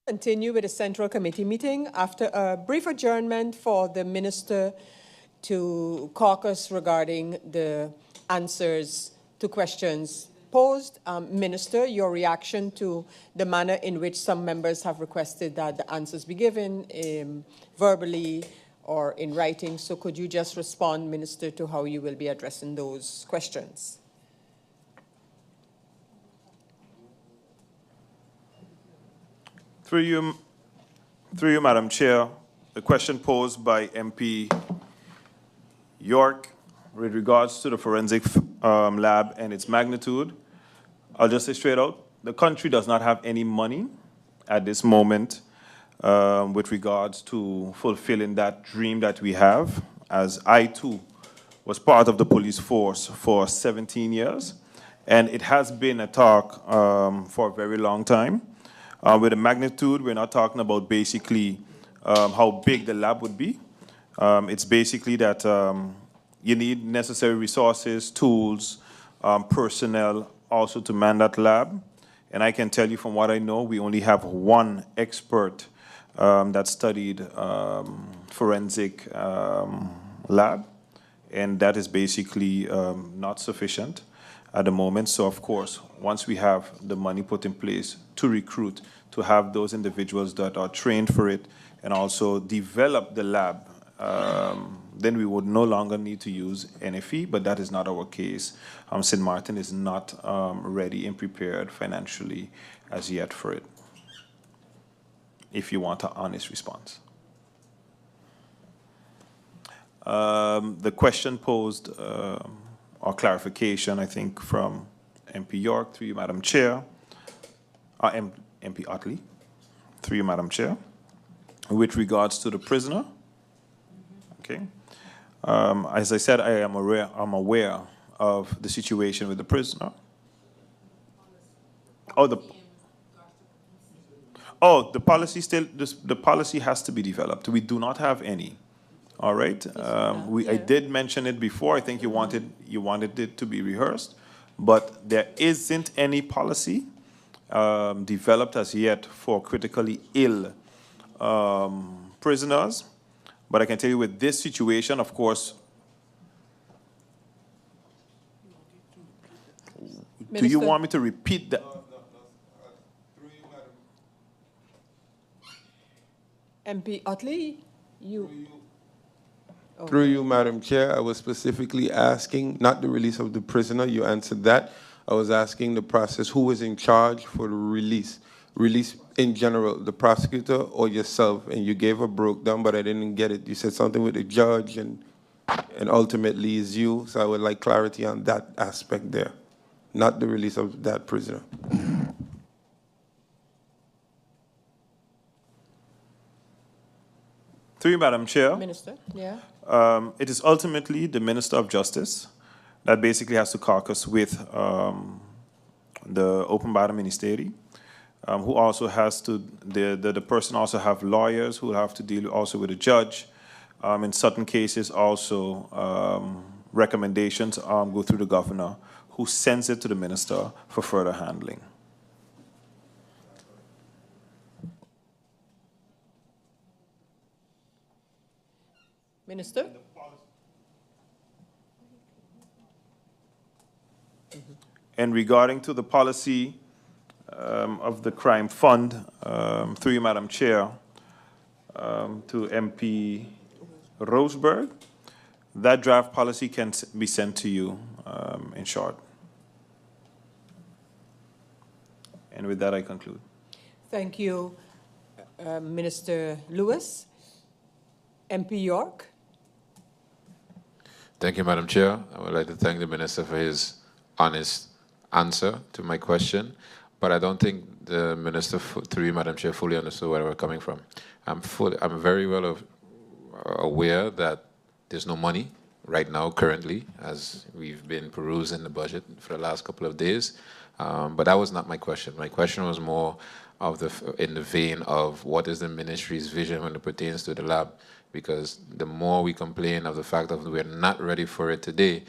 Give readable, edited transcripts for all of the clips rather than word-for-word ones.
Continue with the Central Committee meeting after a brief adjournment for the Minister to caucus regarding the answers to questions posed. Minister, your reaction to the manner in which some members have requested that the answers be given verbally or in writing. So could you just respond, Minister, to how you will be addressing those questions? Through you, Madam Chair, the question posed by MP York with regards to the forensic lab and its magnitude, I'll just say straight out, the country does not have any money at this moment with regards to fulfilling that dream that we have, as I too was part of the police force for 17 years, and it has been a talk for a very long time. With the magnitude, we're not talking about basically how big the lab would be. It's basically that you need necessary resources, tools, personnel also to man that lab. And I can tell you from what I know, we only have one expert that studied forensic lab, and that is basically not sufficient at the moment. So of course, once we have the money put in place to recruit, to have those individuals that are trained for it and also develop the lab, then we would no longer need to use NFE, but that is not our case. Sint Maarten is not ready and prepared financially as yet for it, if you want an honest response. The question posed, or clarification, I think, from MP York, through you, Madam Chair, MP Otley, through you, Madam Chair, with regards to the prisoner. Okay. As I said, I'm aware of the situation with the prisoner. The policy still, the policy has to be developed. We do not have any. All right. I did mention it before. I think you wanted it to be rehearsed, but there isn't any policy developed as yet for critically ill prisoners. But I can tell you with this situation, of course. Minister? Do you want me to repeat that? MP Otley, Through you, Madam Chair, I was specifically asking, not the release of the prisoner, you answered that. I was asking the process, who was in charge for the release? Release in general, the prosecutor or yourself? And you gave a breakdown, but I didn't get it. You said something with the judge and ultimately is you. So I would like clarity on that aspect there, not the release of that prisoner. Through you, Madam Chair. Minister, yeah. It is ultimately the Minister of Justice that basically has to caucus with the Openbare Ministerie, who also has to, the person also have lawyers who have to deal also with a judge. In certain cases also, recommendations go through the governor, who sends it to the minister for further handling. Minister? And regarding to the policy of the crime fund, through you, Madam Chair, to MP Roseberg, that draft policy can be sent to you in short. And with that, I conclude. Thank you, Minister Lewis. MP York. Thank you, Madam Chair. I would like to thank the Minister for his honest answer to my question, but I don't think the Minister, through you, Madam Chair, fully understood where we're coming from. I'm very well aware that there's no money right now, currently, as we've been perusing the budget for the last couple of days, but that was not my question. My question was more of in the vein of what is the ministry's vision when it pertains to the lab, because the more we complain of the fact that we're not ready for it today,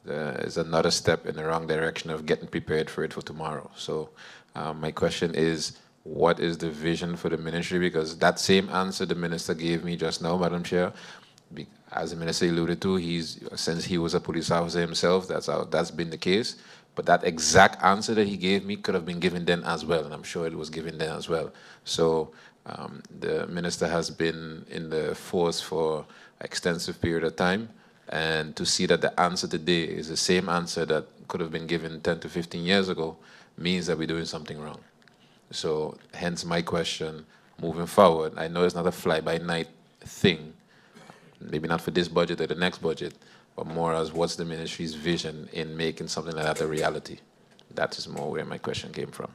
is another step in the wrong direction of getting prepared for it for tomorrow. So my question is, what is the vision for the ministry, because that same answer the minister gave me just now, Madam Chair, as the minister alluded to, since he was a police officer himself, that's been the case. But that exact answer that he gave me could have been given then as well, and I'm sure it was given then as well. So the minister has been in the force for an extensive period of time, and to see that the answer today is the same answer that could have been given 10 to 15 years ago means that we're doing something wrong. So hence my question moving forward. I know it's not a fly-by-night thing, maybe not for this budget or the next budget, but more as what's the ministry's vision in making something like that a reality. That is more where my question came from.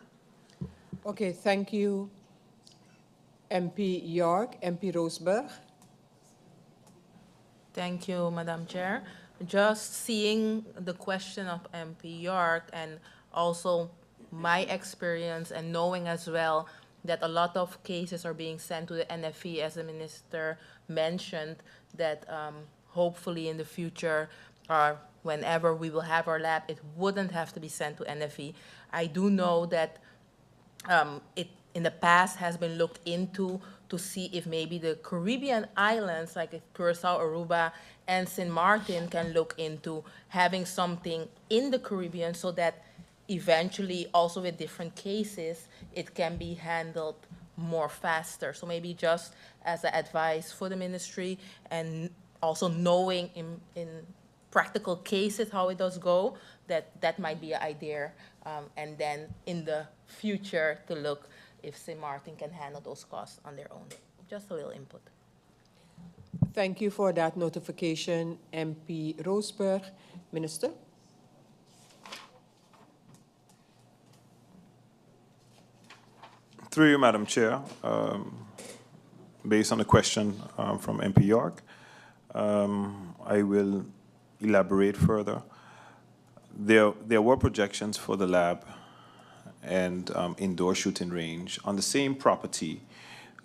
Okay, thank you, MP York. MP Roseberg. Thank you, Madam Chair. Just seeing the question of MP York and also my experience and knowing as well that a lot of cases are being sent to the NFE, as the minister mentioned, that hopefully in the future or whenever we will have our lab, it wouldn't have to be sent to NFE. I do know that it in the past has been looked into to see if maybe the Caribbean islands, like Curacao, Aruba, and Sint Maarten, can look into having something in the Caribbean so that eventually, also with different cases, it can be handled more faster. So maybe just as an advice for the ministry, and also knowing in practical cases how it does go, that might be an idea. And then in the future to look if St. Maarten can handle those costs on their own. Just a little input. Thank you for that notification, MP Roseberg. Minister? Through you, Madam Chair, based on the question from MP York, I will elaborate further. There were projections for the lab and indoor shooting range on the same property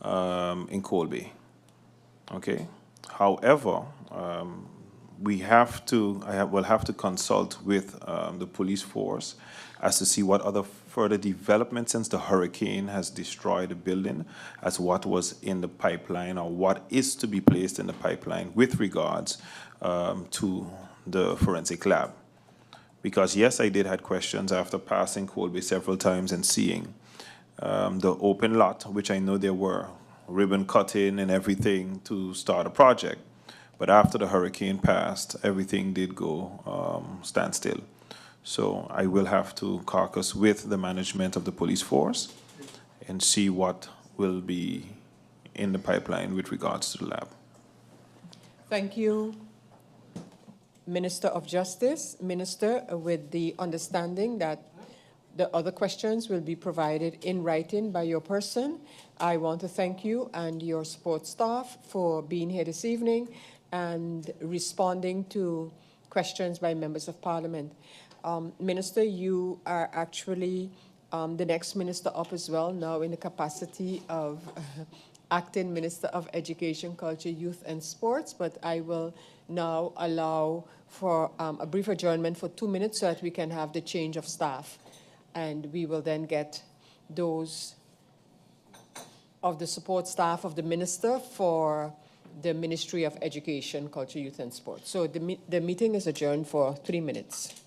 in Colby. Okay. However, will have to consult with the police force as to see what other further development, since the hurricane has destroyed the building, as what was in the pipeline or what is to be placed in the pipeline with regards to the forensic lab. Because yes, I did have questions after passing Colby several times and seeing the open lot, which I know there were ribbon cutting and everything to start a project. But after the hurricane passed, everything did go standstill. So I will have to caucus with the management of the police force and see what will be in the pipeline with regards to the lab. Thank you, Minister of Justice. Minister, with the understanding that the other questions will be provided in writing by your person, I want to thank you and your support staff for being here this evening and responding to questions by members of Parliament. Minister, you are actually the next minister up as well, now in the capacity of Acting Minister of Education, Culture, Youth and Sports, but I will now allow for a brief adjournment for 2 minutes so that we can have the change of staff. And we will then get those of the support staff of the minister for the Ministry of Education, Culture, Youth and Sports. So the meeting is adjourned for 3 minutes.